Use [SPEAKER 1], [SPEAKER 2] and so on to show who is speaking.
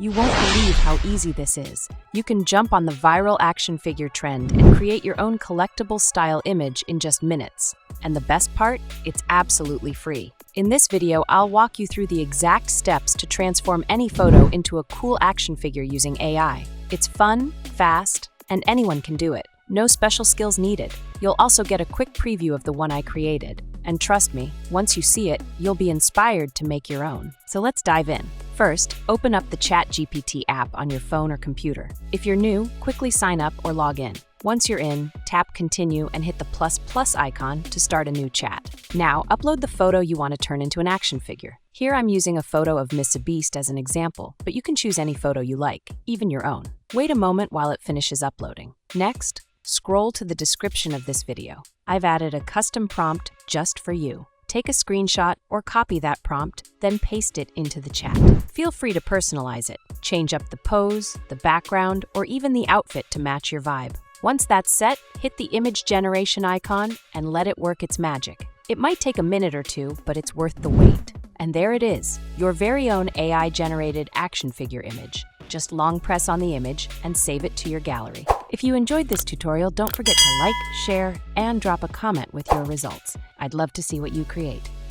[SPEAKER 1] You won't believe how easy this is. You can jump on the viral action figure trend and create your own collectible style image in just minutes. And the best part? It's absolutely free. In this video, I'll walk you through the exact steps to transform any photo into a cool action figure using AI. It's fun, fast, and anyone can do it. No special skills needed. You'll also get a quick preview of the one I created. And trust me, once you see it, you'll be inspired to make your own. So let's dive in. First, open up the ChatGPT app on your phone or computer. If you're new, quickly sign up or log in. Once you're in, tap Continue and hit the plus icon to start a new chat. Now, upload the photo you want to turn into an action figure. Here I'm using a photo of Miss Beast as an example, but you can choose any photo you like, even your own. Wait a moment while it finishes uploading. Next, scroll to the description of this video. I've added a custom prompt just for you. Take a screenshot or copy that prompt, then paste it into the chat. Feel free to personalize it. Change up the pose, the background, or even the outfit to match your vibe. Once that's set, hit the image generation icon and let it work its magic. It might take a minute or two, but it's worth the wait. And there it is, your very own AI-generated action figure image. Just long press on the image and save it to your gallery. If you enjoyed this tutorial, don't forget to like, share, and drop a comment with your results. I'd love to see what you create.